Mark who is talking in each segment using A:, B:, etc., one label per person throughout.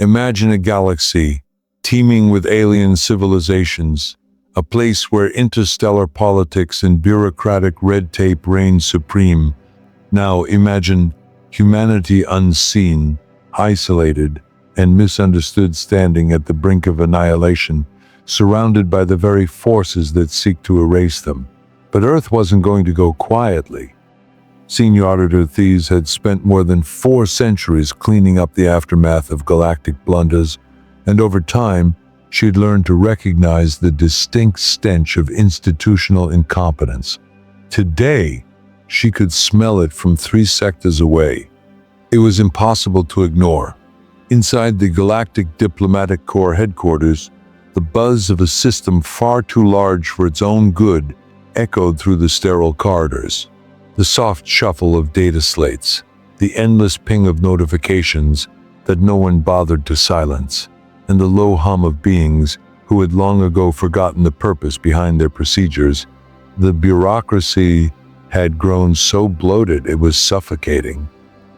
A: Imagine a galaxy teeming with alien civilizations, a place where interstellar politics and bureaucratic red tape reign supreme. Now imagine humanity unseen, isolated, and misunderstood, standing at the brink of annihilation, surrounded by the very forces that seek to erase them. But Earth wasn't going to go quietly. Senior Auditor Thies had spent more than 4 centuries cleaning up the aftermath of galactic blunders, and over time, she'd learned to recognize the distinct stench of institutional incompetence. Today, she could smell it from 3 sectors away. It was impossible to ignore. Inside the Galactic Diplomatic Corps headquarters, the buzz of a system far too large for its own good echoed through the sterile corridors. The soft shuffle of data slates, the endless ping of notifications that no one bothered to silence, and the low hum of beings who had long ago forgotten the purpose behind their procedures. The bureaucracy had grown so bloated it was suffocating.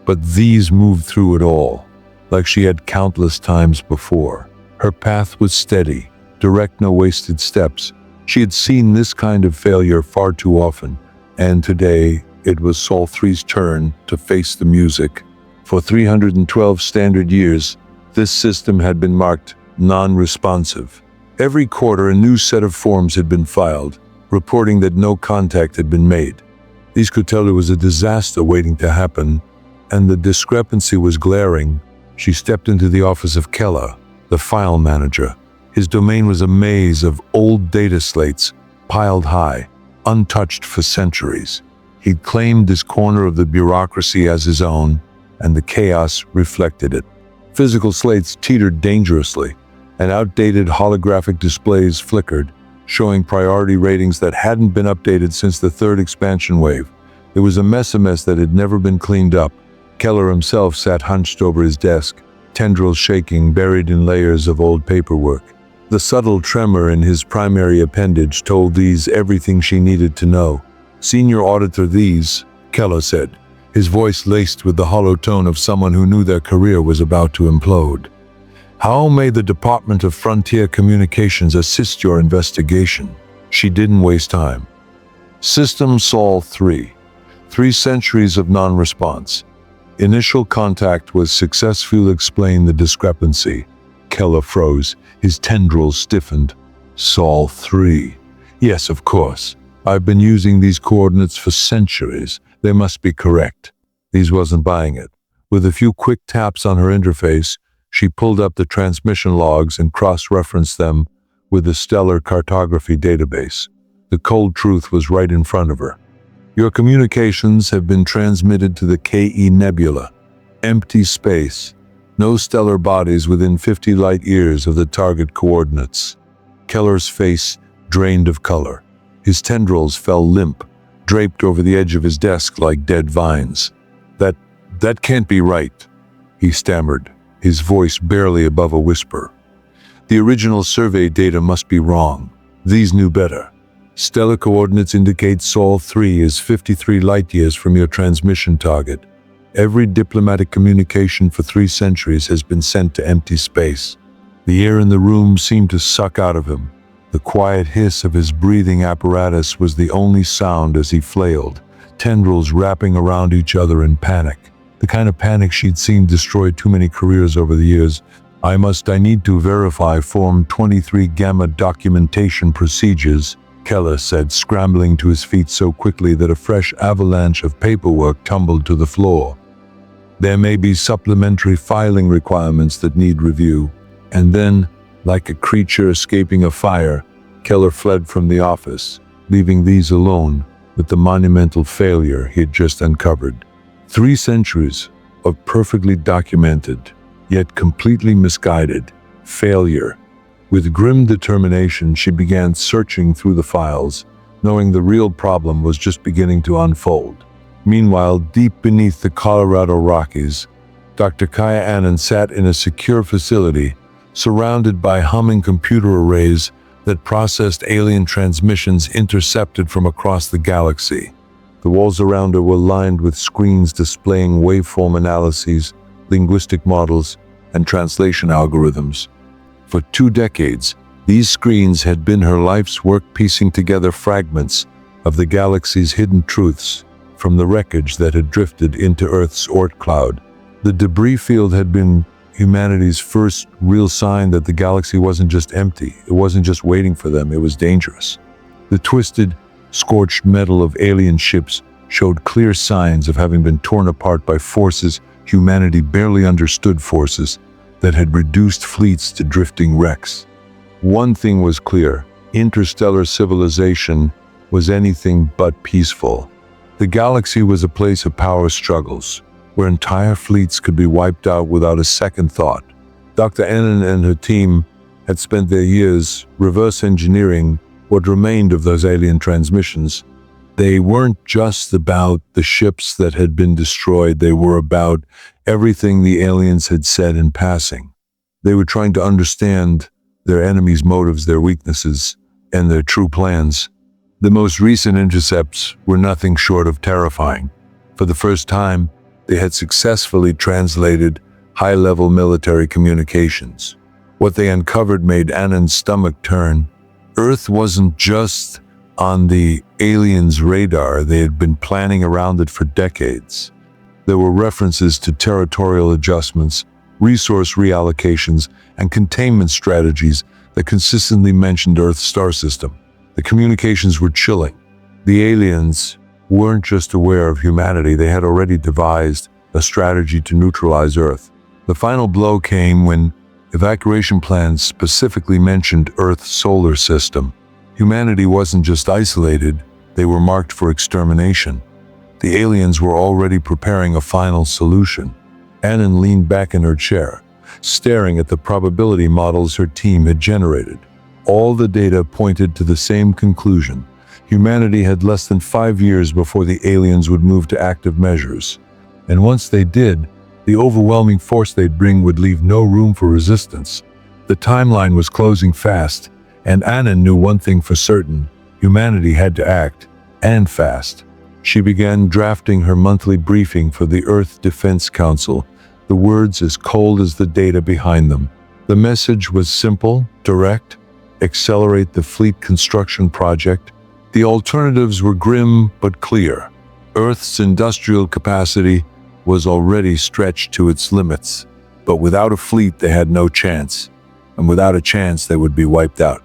A: But these moved through it all, like she had countless times before. Her path was steady, direct, no wasted steps. She had seen this kind of failure far too often, and today it was Sol 3's turn to face the music. For 312 standard years, this system had been marked non-responsive. Every quarter a new set of forms had been filed, reporting that no contact had been made. These could tell it was a disaster waiting to happen, and the discrepancy was glaring. She stepped into the office of Keller, the file manager. His domain was a maze of old data slates, piled high, untouched for centuries. He'd claimed this corner of the bureaucracy as his own, and the chaos reflected it. Physical slates teetered dangerously, and outdated holographic displays flickered, showing priority ratings that hadn't been updated since the 3rd expansion wave. It was a mess that had never been cleaned up. Keller himself sat hunched over his desk, tendrils shaking, buried in layers of old paperwork. The subtle tremor in his primary appendage told Thies everything she needed to know. "Senior Auditor Thies," Keller said, his voice laced with the hollow tone of someone who knew their career was about to implode. "How may the Department of Frontier Communications assist your investigation?" She didn't waste time. "System Sol 3. 3 centuries of non-response. Initial contact was successful." Explain the discrepancy. Keller froze, his tendrils stiffened. "Sol 3. Yes, of course. I've been using these coordinates for centuries. They must be correct." Thies wasn't buying it. With a few quick taps on her interface, she pulled up the transmission logs and cross-referenced them with the stellar cartography database. The cold truth was right in front of her. "Your communications have been transmitted to the KE Nebula. Empty space. No stellar bodies within 50 light-years of the target coordinates." Keller's face drained of color. His tendrils fell limp, draped over the edge of his desk like dead vines. That can't be right," he stammered, his voice barely above a whisper. "The original survey data must be wrong." Thies knew better. "Stellar coordinates indicate Sol 3 is 53 light-years from your transmission target. Every diplomatic communication for 3 centuries has been sent to empty space." The air in the room seemed to suck out of him. The quiet hiss of his breathing apparatus was the only sound as he flailed, tendrils wrapping around each other in panic. The kind of panic she'd seen destroy too many careers over the years. I need to verify Form 23 Gamma documentation procedures," Keller said, scrambling to his feet so quickly that a fresh avalanche of paperwork tumbled to the floor. "There may be supplementary filing requirements that need review." And then, like a creature escaping a fire, Keller fled from the office, leaving Thies alone with the monumental failure he had just uncovered. 3 centuries of perfectly documented, yet completely misguided, failure. With grim determination, she began searching through the files, knowing the real problem was just beginning to unfold. Meanwhile, deep beneath the Colorado Rockies, Dr. Kaya Anand sat in a secure facility, surrounded by humming computer arrays that processed alien transmissions intercepted from across the galaxy. The walls around her were lined with screens displaying waveform analyses, linguistic models, and translation algorithms. For 2 decades, these screens had been her life's work, piecing together fragments of the galaxy's hidden truths from the wreckage that had drifted into Earth's Oort cloud. The debris field had been humanity's first real sign that the galaxy wasn't just empty. It wasn't just waiting for them, it was dangerous. The twisted, scorched metal of alien ships showed clear signs of having been torn apart by forces humanity barely understood, forces that had reduced fleets to drifting wrecks. One thing was clear: interstellar civilization was anything but peaceful. The galaxy was a place of power struggles, where entire fleets could be wiped out without a second thought. Dr. Annan and her team had spent their years reverse engineering what remained of those alien transmissions. They weren't just about the ships that had been destroyed, they were about everything the aliens had said in passing. They were trying to understand their enemies' motives, their weaknesses, and their true plans. The most recent intercepts were nothing short of terrifying. For the first time, they had successfully translated high-level military communications. What they uncovered made Annan's stomach turn. Earth wasn't just on the aliens' radar, they had been planning around it for decades. There were references to territorial adjustments, resource reallocations, and containment strategies that consistently mentioned Earth's star system. The communications were chilling. The aliens weren't just aware of humanity, they had already devised a strategy to neutralize Earth. The final blow came when evacuation plans specifically mentioned Earth's solar system. Humanity wasn't just isolated, they were marked for extermination. The aliens were already preparing a final solution. Annan leaned back in her chair, staring at the probability models her team had generated. All the data pointed to the same conclusion. Humanity had less than 5 years before the aliens would move to active measures. And once they did, the overwhelming force they'd bring would leave no room for resistance. The timeline was closing fast, and Annan knew one thing for certain: humanity had to act, and fast. She began drafting her monthly briefing for the Earth Defense Council, the words as cold as the data behind them. The message was simple, direct: accelerate the fleet construction project. The alternatives were grim but clear. Earth's industrial capacity was already stretched to its limits, but without a fleet they had no chance, and without a chance they would be wiped out.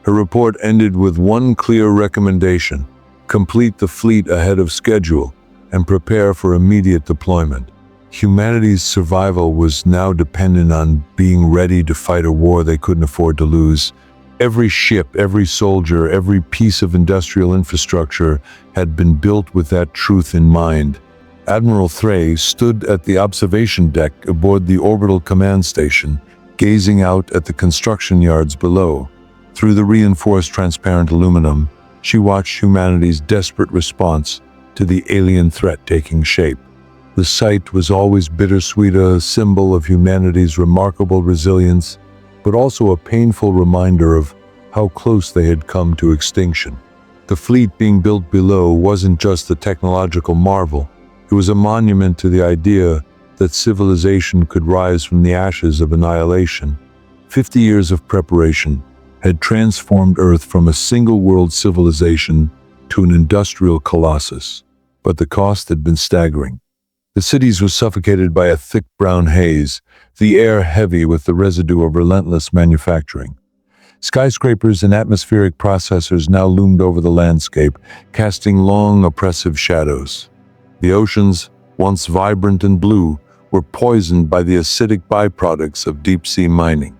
A: Her report ended with one clear recommendation: complete the fleet ahead of schedule and prepare for immediate deployment. Humanity's survival was now dependent on being ready to fight a war they couldn't afford to lose. Every ship, every soldier, every piece of industrial infrastructure had been built with that truth in mind. Admiral Threy stood at the observation deck aboard the orbital command station, gazing out at the construction yards below. Through the reinforced transparent aluminum, she watched humanity's desperate response to the alien threat taking shape. The sight was always bittersweet, a symbol of humanity's remarkable resilience, but also a painful reminder of how close they had come to extinction. The fleet being built below wasn't just a technological marvel, it was a monument to the idea that civilization could rise from the ashes of annihilation. 50 years of preparation had transformed Earth from a single-world civilization to an industrial colossus, but the cost had been staggering. The cities were suffocated by a thick brown haze, the air heavy with the residue of relentless manufacturing. Skyscrapers and atmospheric processors now loomed over the landscape, casting long, oppressive shadows. The oceans, once vibrant and blue, were poisoned by the acidic byproducts of deep-sea mining.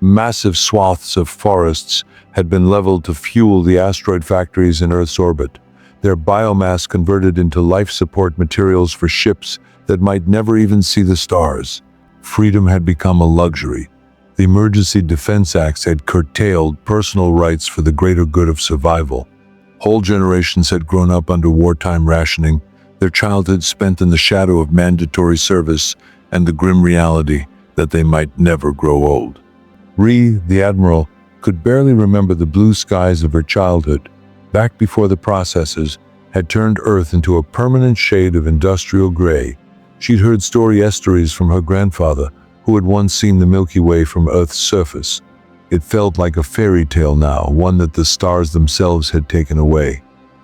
A: Massive swaths of forests had been leveled to fuel the asteroid factories in Earth's orbit, their biomass converted into life support materials for ships that might never even see the stars. Freedom had become a luxury. The Emergency Defense Acts had curtailed personal rights for the greater good of survival. Whole generations had grown up under wartime rationing, their childhood spent in the shadow of mandatory service and the grim reality that they might never grow old. Ree, the Admiral, could barely remember the blue skies of her childhood. Back before the processes had turned Earth into a permanent shade of industrial gray, she'd heard story stories from her grandfather who had once seen the Milky Way from Earth's surface. It felt like a fairy tale now, one that the stars themselves had taken away.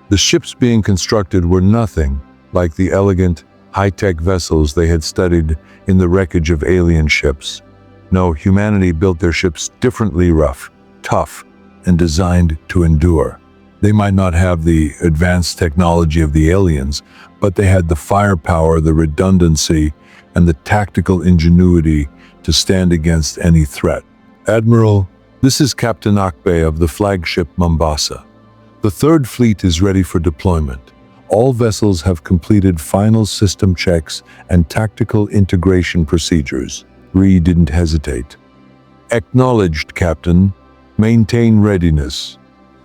A: The ships being constructed were nothing like the elegant, high-tech vessels they had studied in the wreckage of alien ships. No, humanity built their ships differently, rough, tough, and designed to endure. They might not have the advanced technology of the aliens, but they had the firepower, the redundancy, and the tactical ingenuity to stand against any threat. Admiral, this is Captain Akbe of the flagship Mombasa. The Third Fleet is ready for deployment. All vessels have completed final system checks and tactical integration procedures. Ree didn't hesitate. Acknowledged, Captain. Maintain readiness.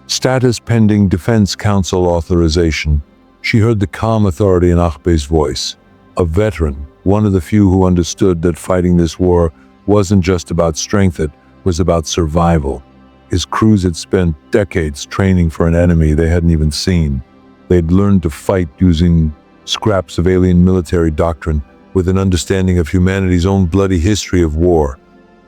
A: Status pending Defense Council authorization. She heard the calm authority in Akbe's voice. A veteran, one of the few who understood that fighting this war wasn't just about strength, it was about survival. His crews had spent decades training for an enemy they hadn't even seen. They'd learned to fight using scraps of alien military doctrine with an understanding of humanity's own bloody history of war.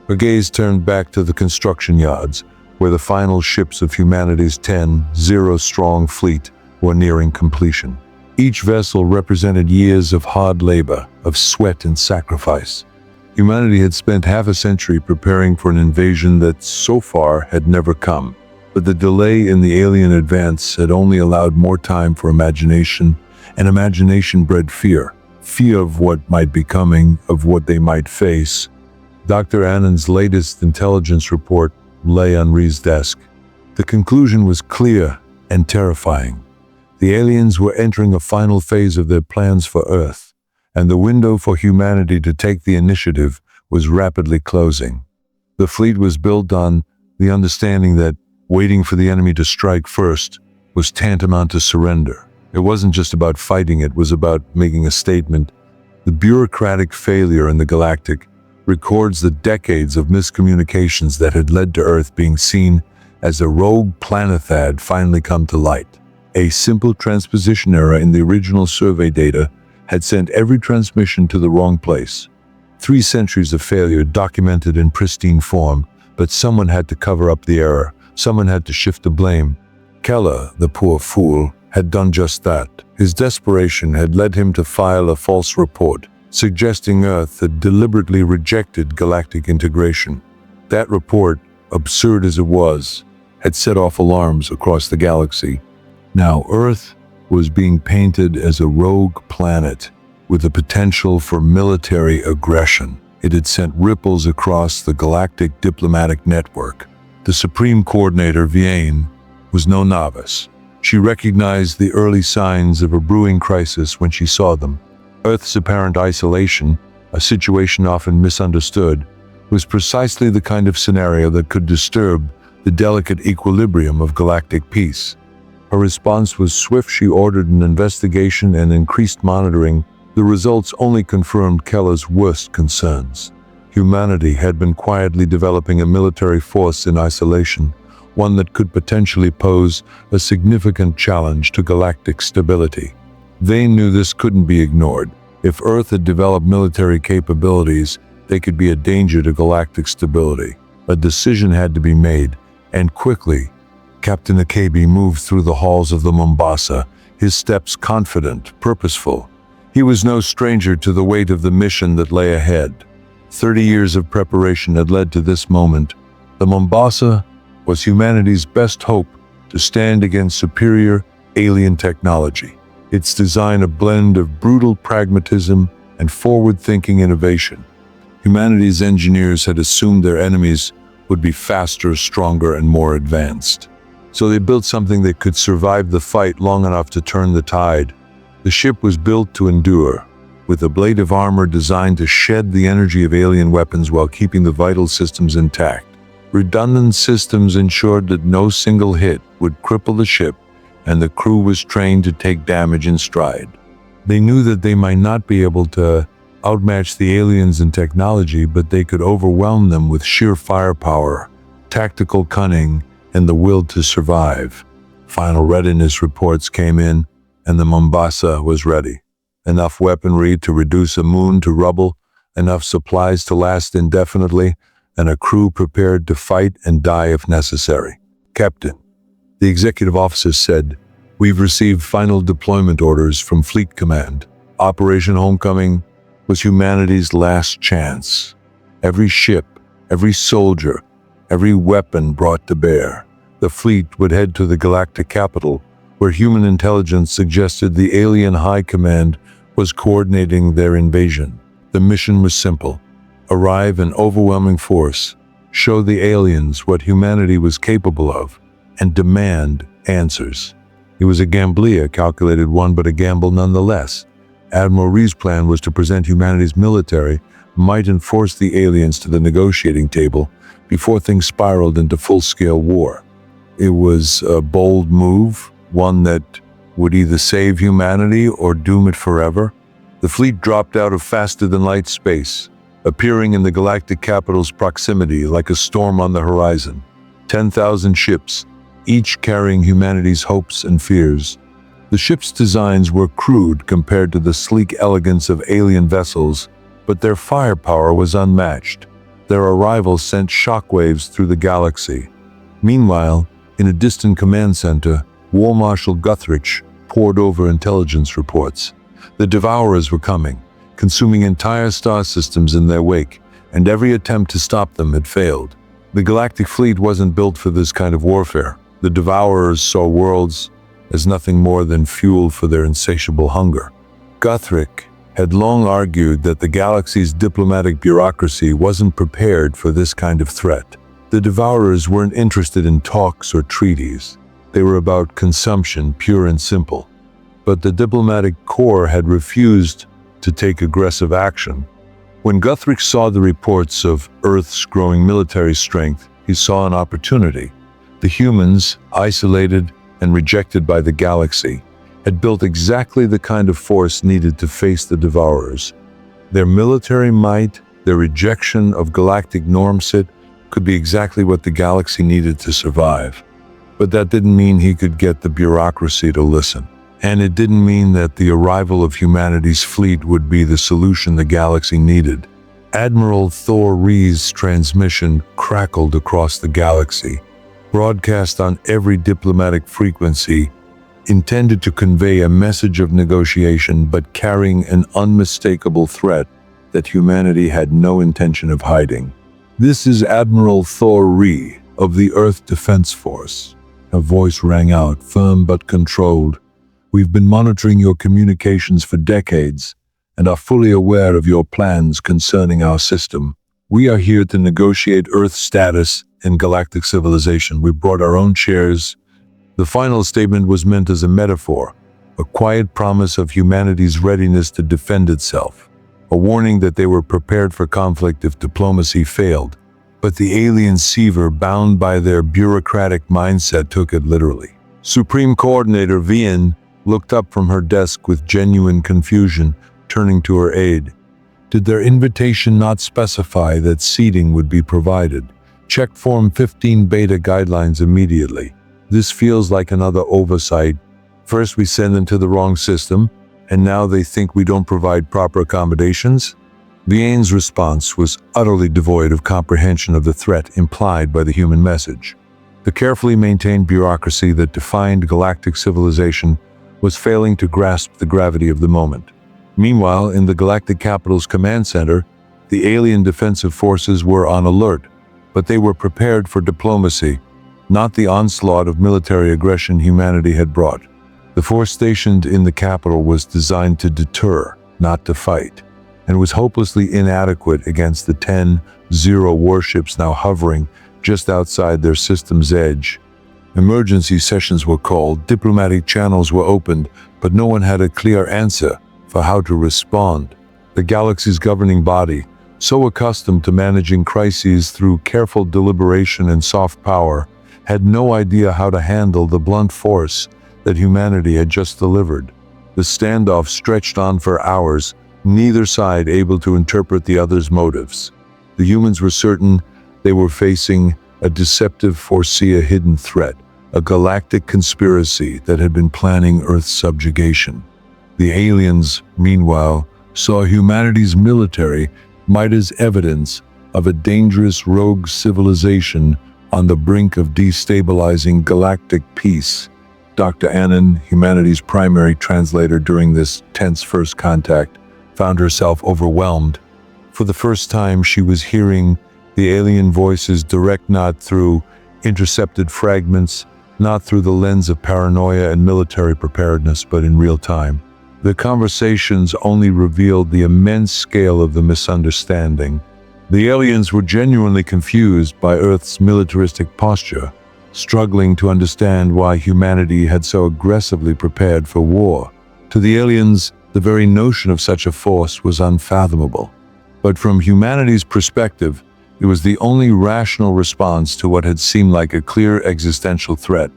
A: Her gaze turned back to the construction yards, where the final ships of humanity's 10-0-strong fleet were nearing completion. Each vessel represented years of hard labor, of sweat and sacrifice. Humanity had spent half a century preparing for an invasion that so far had never come. But the delay in the alien advance had only allowed more time for imagination, and imagination bred fear. Fear of what might be coming, of what they might face. Dr. Annan's latest intelligence report lay on Ree's desk. The conclusion was clear and terrifying. The aliens were entering a final phase of their plans for Earth, and the window for humanity to take the initiative was rapidly closing. The fleet was built on the understanding that waiting for the enemy to strike first was tantamount to surrender. It wasn't just about fighting, it was about making a statement. The bureaucratic failure in the Galactic records the decades of miscommunications that had led to Earth being seen as a rogue planet that had finally come to light. A simple transposition error in the original survey data had sent every transmission to the wrong place. 3 centuries of failure documented in pristine form, but someone had to cover up the error. Someone had to shift the blame. Keller, the poor fool, had done just that. His desperation had led him to file a false report, suggesting Earth had deliberately rejected galactic integration. That report, absurd as it was, had set off alarms across the galaxy. Now Earth was being painted as a rogue planet with the potential for military aggression. It had sent ripples across the galactic diplomatic network. The Supreme Coordinator, Vienne, was no novice. She recognized the early signs of a brewing crisis when she saw them. Earth's apparent isolation, a situation often misunderstood, was precisely the kind of scenario that could disturb the delicate equilibrium of galactic peace. Her response was swift. She ordered an investigation and increased monitoring. The results only confirmed Keller's worst concerns. Humanity had been quietly developing a military force in isolation, one that could potentially pose a significant challenge to galactic stability. They knew this couldn't be ignored. If Earth had developed military capabilities, they could be a danger to galactic stability. A decision had to be made, and quickly. Captain Akabe moved through the halls of the Mombasa, his steps confident, purposeful. He was no stranger to the weight of the mission that lay ahead. 30 years of preparation had led to this moment. The Mombasa was humanity's best hope to stand against superior alien technology. Its design a blend of brutal pragmatism and forward-thinking innovation. Humanity's engineers had assumed their enemies would be faster, stronger, and more advanced. So they built something that could survive the fight long enough to turn the tide. The ship was built to endure, with a blade of armor designed to shed the energy of alien weapons while keeping the vital systems intact. Redundant systems ensured that no single hit would cripple the ship, and the crew was trained to take damage in stride. They knew that they might not be able to outmatch the aliens in technology, but they could overwhelm them with sheer firepower, tactical cunning, and the will to survive. Final readiness reports came in, and the Mombasa was ready. Enough weaponry to reduce a moon to rubble, enough supplies to last indefinitely, and a crew prepared to fight and die if necessary. Captain, the executive officer said, "We've received final deployment orders from Fleet Command. Operation Homecoming was humanity's last chance. Every ship, every soldier, every weapon brought to bear. The fleet would head to the Galactic capital, where human intelligence suggested the alien High Command was coordinating their invasion. The mission was simple: arrive in overwhelming force, show the aliens what humanity was capable of, and demand answers." It was a gamble, a calculated one, but a gamble nonetheless. Admiral Ree's plan was to present humanity's military might and force the aliens to the negotiating table before things spiraled into full-scale war. It was a bold move, one that would either save humanity or doom it forever. The fleet dropped out of faster-than-light space, appearing in the galactic capital's proximity like a storm on the horizon. 10,000 ships, each carrying humanity's hopes and fears. The ships' designs were crude compared to the sleek elegance of alien vessels, but their firepower was unmatched. Their arrival sent shockwaves through the galaxy. Meanwhile, in a distant command center, War Marshal Guthrie pored over intelligence reports. The Devourers were coming, consuming entire star systems in their wake, and every attempt to stop them had failed. The Galactic fleet wasn't built for this kind of warfare. The Devourers saw worlds as nothing more than fuel for their insatiable hunger. Guthrie had long argued that the galaxy's diplomatic bureaucracy wasn't prepared for this kind of threat. The Devourers weren't interested in talks or treaties. They were about consumption, pure and simple. But the diplomatic corps had refused to take aggressive action. When Guthrie saw the reports of Earth's growing military strength, he saw an opportunity. The humans, isolated and rejected by the galaxy, had built exactly the kind of force needed to face the Devourers. Their military might, their rejection of galactic normset, could be exactly what the galaxy needed to survive. But that didn't mean he could get the bureaucracy to listen. And it didn't mean that the arrival of humanity's fleet would be the solution the galaxy needed. Admiral Thor Ree's transmission crackled across the galaxy, broadcast on every diplomatic frequency, intended to convey a message of negotiation but carrying an unmistakable threat that humanity had no intention of hiding. "This is Admiral Thor Ree of the Earth Defense Force." Her voice rang out, firm but controlled. "We've been monitoring your communications for decades and are fully aware of your plans concerning our system. We are here to negotiate Earth status in galactic civilization. We brought our own chairs." The final statement was meant as a metaphor, a quiet promise of humanity's readiness to defend itself, a warning that they were prepared for conflict if diplomacy failed. But the alien Seaver, bound by their bureaucratic mindset, took it literally. Supreme Coordinator Vian looked up from her desk with genuine confusion, turning to her aide. "Did their invitation not specify that seating would be provided? Check Form 15 Beta guidelines immediately. This feels like another oversight. First we send them to the wrong system, and now they think we don't provide proper accommodations?" Vian's response was utterly devoid of comprehension of the threat implied by the human message. The carefully maintained bureaucracy that defined galactic civilization was failing to grasp the gravity of the moment. Meanwhile, in the galactic capital's command center, the alien defensive forces were on alert, but they were prepared for diplomacy, not the onslaught of military aggression humanity had brought. The force stationed in the capital was designed to deter, not to fight, and was hopelessly inadequate against the 10-0 warships now hovering just outside their system's edge. Emergency sessions were called, diplomatic channels were opened, but no one had a clear answer for how to respond. The galaxy's governing body, so accustomed to managing crises through careful deliberation and soft power, had no idea how to handle the blunt force that humanity had just delivered. The standoff stretched on for hours, neither side able to interpret the other's motives. The humans were certain they were facing a deceptive force, a hidden threat, a galactic conspiracy that had been planning Earth's subjugation. The aliens, meanwhile, saw humanity's military might as evidence of a dangerous rogue civilization on the brink of destabilizing galactic peace. Dr. Annan, humanity's primary translator during this tense first contact, found herself overwhelmed. For the first time, she was hearing the alien voices direct, not through intercepted fragments, not through the lens of paranoia and military preparedness, but in real time. The conversations only revealed the immense scale of the misunderstanding. The aliens were genuinely confused by Earth's militaristic posture, struggling to understand why humanity had so aggressively prepared for war. To the aliens, the very notion of such a force was unfathomable. But from humanity's perspective, it was the only rational response to what had seemed like a clear existential threat.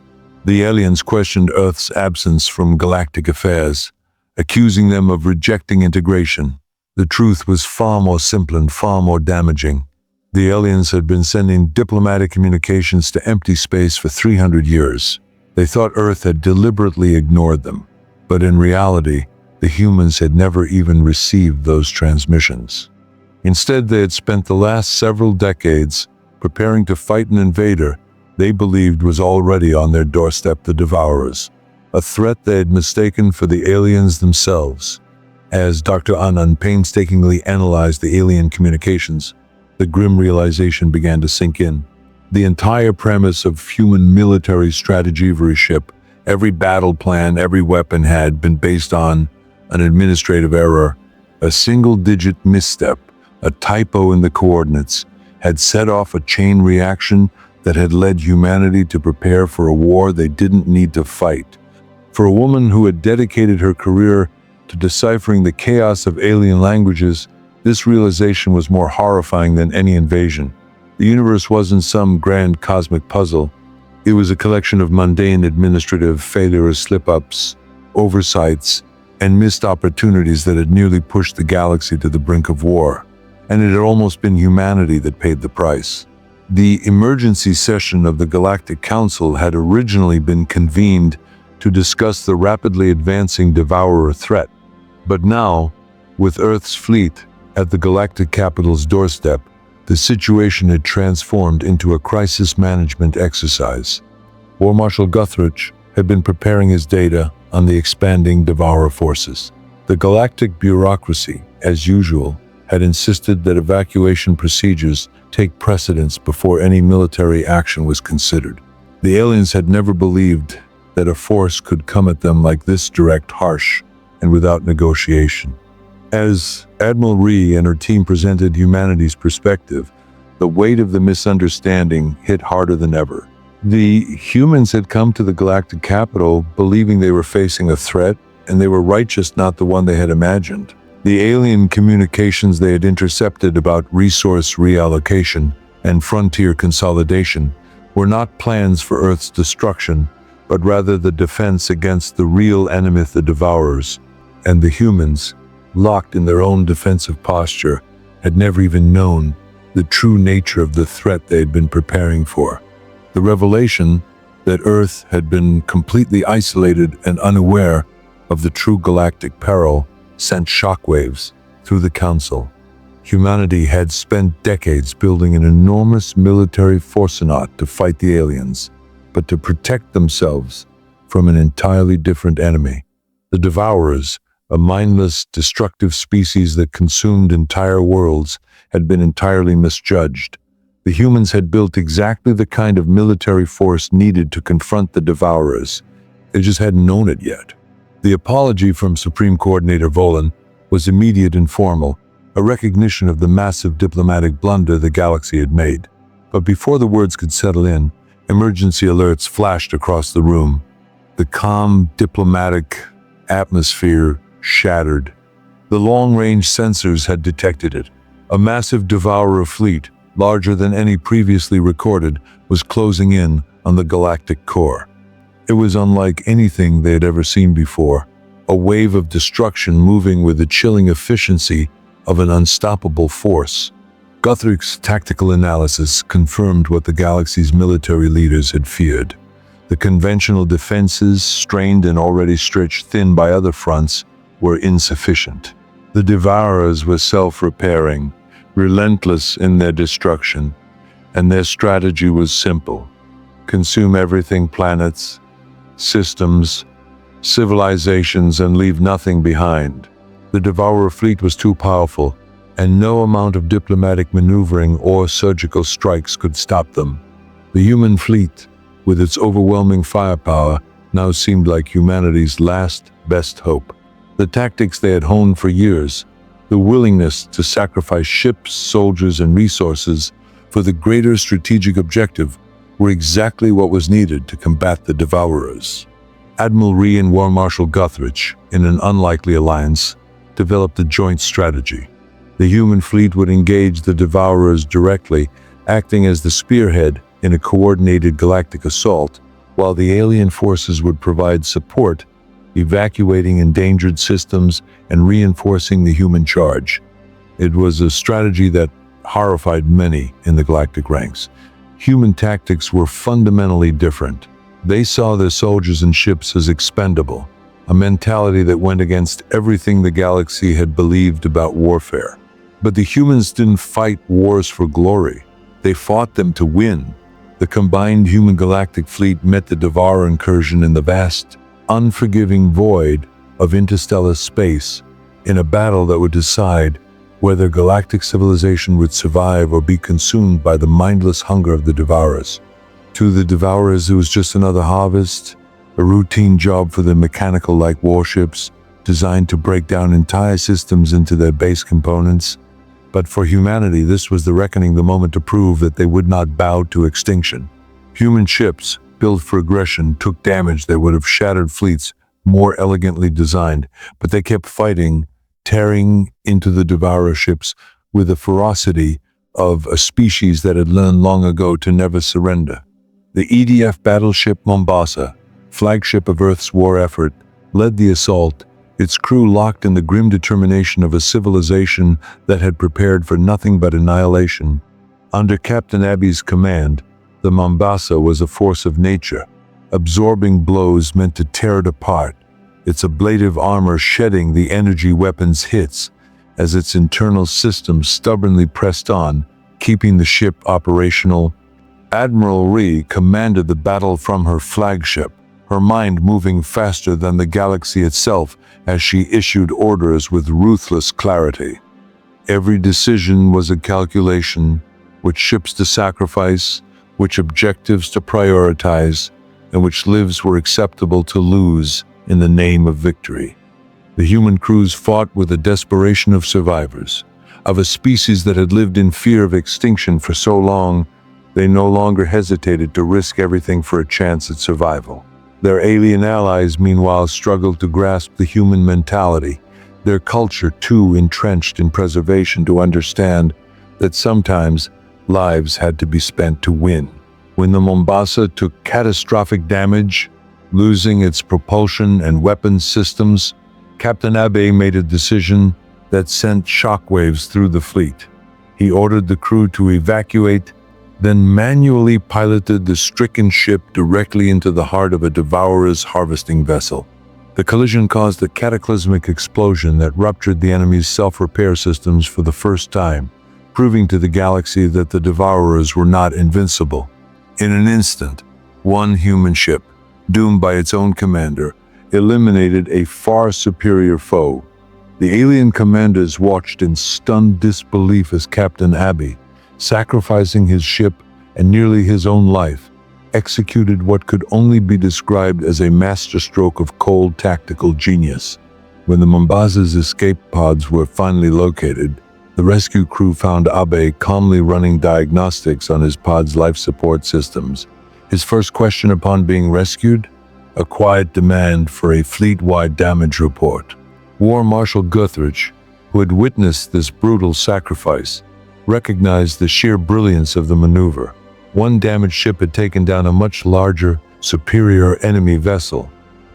A: The aliens questioned Earth's absence from galactic affairs, accusing them of rejecting integration. The truth was far more simple and far more damaging. The aliens had been sending diplomatic communications to empty space for 300 years. They thought Earth had deliberately ignored them. But in reality, the humans had never even received those transmissions. Instead, they had spent the last several decades preparing to fight an invader they believed was already on their doorstep, the Devourers, a threat they had mistaken for the aliens themselves. As Dr. Annan painstakingly analyzed the alien communications, the grim realization began to sink in. The entire premise of human military strategy for a ship, every battle plan, every weapon had been based on an administrative error. A single-digit misstep, a typo in the coordinates, had set off a chain reaction that had led humanity to prepare for a war they didn't need to fight. For a woman who had dedicated her career to deciphering the chaos of alien languages, this realization was more horrifying than any invasion. The universe wasn't some grand cosmic puzzle. It was a collection of mundane administrative failures, slip-ups, oversights, and missed opportunities that had nearly pushed the galaxy to the brink of war. And it had almost been humanity that paid the price. The emergency session of the Galactic Council had originally been convened to discuss the rapidly advancing Devourer threat. But now, with Earth's fleet at the galactic capital's doorstep, the situation had transformed into a crisis management exercise. War Marshal Guthridge had been preparing his data on the expanding Devourer forces. The galactic bureaucracy, as usual, had insisted that evacuation procedures take precedence before any military action was considered. The aliens had never believed that a force could come at them like this, direct, harsh, and without negotiation. As Admiral Ree and her team presented humanity's perspective, the weight of the misunderstanding hit harder than ever. The humans had come to the galactic capital believing they were facing a threat, and they were right, just not the one they had imagined. The alien communications they had intercepted about resource reallocation and frontier consolidation were not plans for Earth's destruction, but rather the defense against the real enemy, the Devourers. And the humans, locked in their own defensive posture, had never even known the true nature of the threat they had been preparing for. The revelation that Earth had been completely isolated and unaware of the true galactic peril sent shockwaves through the Council. Humanity had spent decades building an enormous military force not to fight the aliens, but to protect themselves from an entirely different enemy. The Devourers, a mindless, destructive species that consumed entire worlds, had been entirely misjudged. The humans had built exactly the kind of military force needed to confront the Devourers. They just hadn't known it yet. The apology from Supreme Coordinator Volan was immediate and formal, a recognition of the massive diplomatic blunder the galaxy had made. But before the words could settle in, emergency alerts flashed across the room. The calm, diplomatic atmosphere shattered. The long-range sensors had detected it. A massive Devourer fleet, larger than any previously recorded, was closing in on the galactic core. It was unlike anything they had ever seen before, a wave of destruction moving with the chilling efficiency of an unstoppable force. Guthrie's tactical analysis confirmed what the galaxy's military leaders had feared. The conventional defenses, strained and already stretched thin by other fronts, were insufficient. The Devourers were self-repairing, relentless in their destruction, and their strategy was simple: consume everything, planets, systems, civilizations, and leave nothing behind. The Devourer fleet was too powerful, and no amount of diplomatic maneuvering or surgical strikes could stop them. The human fleet, with its overwhelming firepower, now seemed like humanity's last, best hope. The tactics they had honed for years, the willingness to sacrifice ships, soldiers, and resources for the greater strategic objective, were exactly what was needed to combat the Devourers. Admiral Ree and War Marshal Guthridge, in an unlikely alliance, developed a joint strategy. The human fleet would engage the Devourers directly, acting as the spearhead in a coordinated galactic assault, while the alien forces would provide support, evacuating endangered systems and reinforcing the human charge. It was a strategy that horrified many in the galactic ranks. Human tactics were fundamentally different. They saw their soldiers and ships as expendable, a mentality that went against everything the galaxy had believed about warfare. But the humans didn't fight wars for glory. They fought them to win. The combined human galactic fleet met the Devourer incursion in the vast, unforgiving void of interstellar space, in a battle that would decide whether galactic civilization would survive or be consumed by the mindless hunger of the Devourers. To the Devourers, it was just another harvest, a routine job for the mechanical-like warships, designed to break down entire systems into their base components. But for humanity, this was the reckoning, the moment to prove that they would not bow to extinction. Human ships, built for aggression, took damage that would have shattered fleets more elegantly designed, but they kept fighting, tearing into the Devourer ships with the ferocity of a species that had learned long ago to never surrender. The EDF battleship Mombasa, flagship of Earth's war effort, led the assault, its crew locked in the grim determination of a civilization that had prepared for nothing but annihilation. Under Captain Abi's command, the Mombasa was a force of nature, absorbing blows meant to tear it apart, its ablative armor shedding the energy weapons hits as its internal systems stubbornly pressed on, keeping the ship operational. Admiral Ree commanded the battle from her flagship, her mind moving faster than the galaxy itself as she issued orders with ruthless clarity. Every decision was a calculation: which ships to sacrifice, which objectives to prioritize, and which lives were acceptable to lose in the name of victory. The human crews fought with the desperation of survivors, of a species that had lived in fear of extinction for so long, they no longer hesitated to risk everything for a chance at survival. Their alien allies, meanwhile, struggled to grasp the human mentality, their culture too entrenched in preservation to understand that sometimes lives had to be spent to win. When the Mombasa took catastrophic damage, losing its propulsion and weapons systems, Captain Abe made a decision that sent shockwaves through the fleet. He ordered the crew to evacuate, then manually piloted the stricken ship directly into the heart of a Devourer's harvesting vessel. The collision caused a cataclysmic explosion that ruptured the enemy's self-repair systems for the first time, proving to the galaxy that the Devourers were not invincible. In an instant, one human ship, doomed by its own commander, eliminated a far superior foe. The alien commanders watched in stunned disbelief as Captain Abe, sacrificing his ship and nearly his own life, executed what could only be described as a masterstroke of cold tactical genius. When the Mombasa's escape pods were finally located, the rescue crew found Abe calmly running diagnostics on his pod's life support systems. His first question upon being rescued? A quiet demand for a fleet-wide damage report. War Marshal Guthridge, who had witnessed this brutal sacrifice, recognized the sheer brilliance of the maneuver. One damaged ship had taken down a much larger, superior enemy vessel,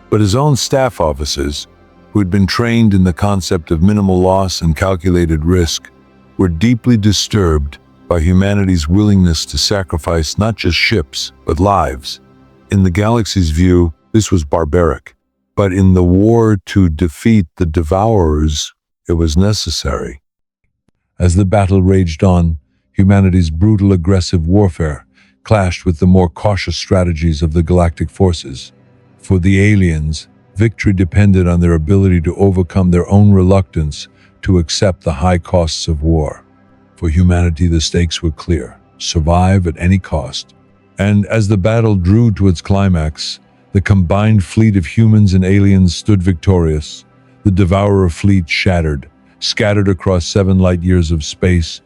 A: but his own staff officers, who had been trained in the concept of minimal loss and calculated risk, were deeply disturbed by humanity's willingness to sacrifice not just ships, but lives. In the galaxy's view, this was barbaric, but in the war to defeat the Devourers, it was necessary. As the battle raged on, humanity's brutal aggressive warfare clashed with the more cautious strategies of the galactic forces. For the aliens, victory depended on their ability to overcome their own reluctance to accept the high costs of war. For humanity, the stakes were clear: survive at any cost. And as the battle drew to its climax, the combined fleet of humans and aliens stood victorious. The Devourer fleet shattered, scattered across 7 light-years of space,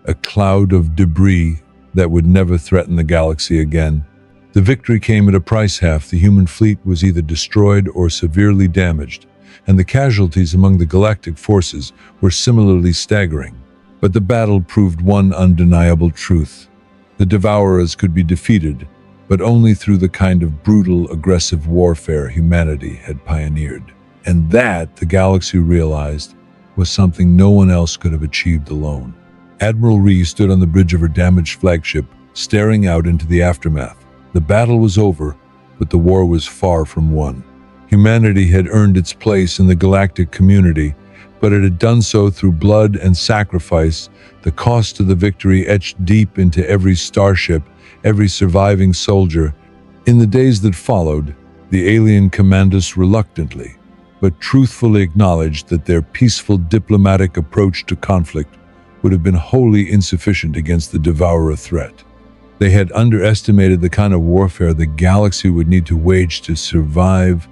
A: a cloud of debris that would never threaten the galaxy again. The victory came at a price. Half the human fleet was either destroyed or severely damaged, and the casualties among the galactic forces were similarly staggering. But the battle proved one undeniable truth: the Devourers could be defeated, but only through the kind of brutal, aggressive warfare humanity had pioneered. And that, the galaxy realized, was something no one else could have achieved alone. Admiral Ree stood on the bridge of her damaged flagship, staring out into the aftermath. The battle was over, but the war was far from won. Humanity had earned its place in the galactic community, but it had done so through blood and sacrifice. The cost of the victory etched deep into every starship, every surviving soldier. In the days that followed, the alien commanders reluctantly, but truthfully acknowledged that their peaceful diplomatic approach to conflict would have been wholly insufficient against the Devourer threat. They had underestimated the kind of warfare the galaxy would need to wage to survive.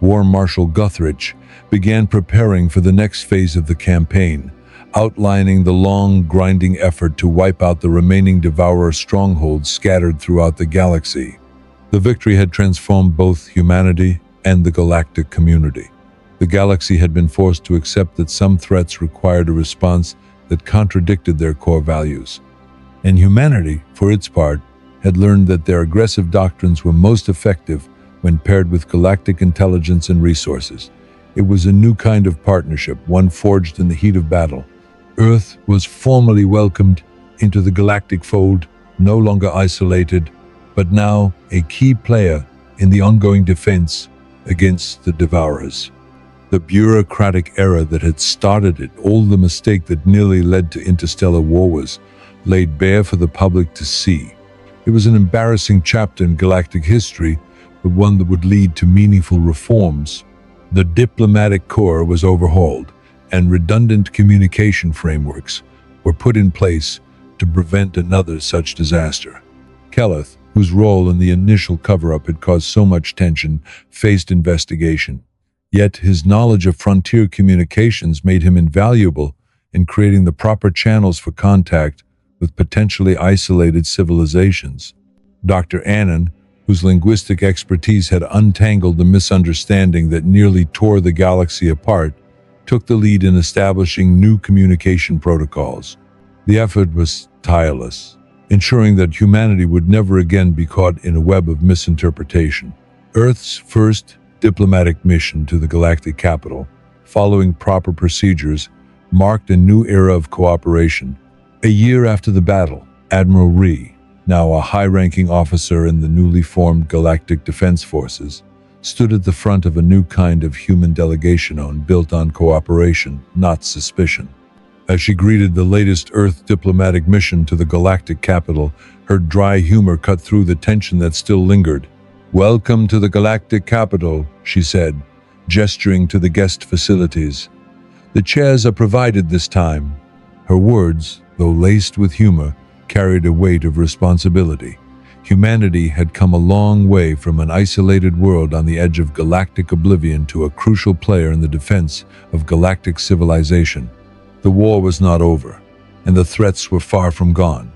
A: War Marshal Guthridge began preparing for the next phase of the campaign, outlining the long, grinding effort to wipe out the remaining Devourer strongholds scattered throughout the galaxy. The victory had transformed both humanity and the galactic community. The galaxy had been forced to accept that some threats required a response that contradicted their core values. And humanity, for its part, had learned that their aggressive doctrines were most effective when paired with galactic intelligence and resources. It was a new kind of partnership, one forged in the heat of battle. Earth was formally welcomed into the galactic fold, no longer isolated, but now a key player in the ongoing defense against the Devourers. The bureaucratic era that had started it, all the mistake that nearly led to interstellar war, was laid bare for the public to see. It was an embarrassing chapter in galactic history, but one that would lead to meaningful reforms. The diplomatic corps was overhauled, and redundant communication frameworks were put in place to prevent another such disaster. Kelleth, whose role in the initial cover-up had caused so much tension, faced investigation. Yet his knowledge of frontier communications made him invaluable in creating the proper channels for contact with potentially isolated civilizations. Dr. Annan, whose linguistic expertise had untangled the misunderstanding that nearly tore the galaxy apart, took the lead in establishing new communication protocols. The effort was tireless, ensuring that humanity would never again be caught in a web of misinterpretation. Earth's first diplomatic mission to the galactic capital, following proper procedures, marked a new era of cooperation. A year after the battle, Admiral Ree, now a high-ranking officer in the newly formed Galactic Defense Forces, stood at the front of a new kind of human delegation built on cooperation, not suspicion. As she greeted the latest Earth diplomatic mission to the galactic capital, her dry humor cut through the tension that still lingered. "Welcome to the galactic capital," she said, gesturing to the guest facilities. "The chairs are provided this time." Her words, though laced with humor, carried a weight of responsibility. Humanity had come a long way from an isolated world on the edge of galactic oblivion to a crucial player in the defense of galactic civilization. The war was not over, and the threats were far from gone.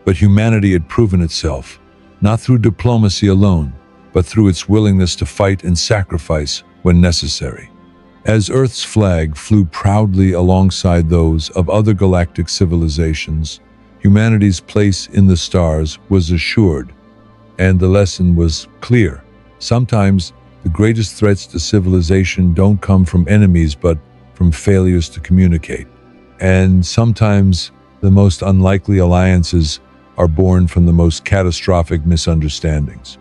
A: But humanity had proven itself, not through diplomacy alone, but through its willingness to fight and sacrifice when necessary. As Earth's flag flew proudly alongside those of other galactic civilizations, humanity's place in the stars was assured, and the lesson was clear. Sometimes the greatest threats to civilization don't come from enemies, but from failures to communicate. And sometimes the most unlikely alliances are born from the most catastrophic misunderstandings.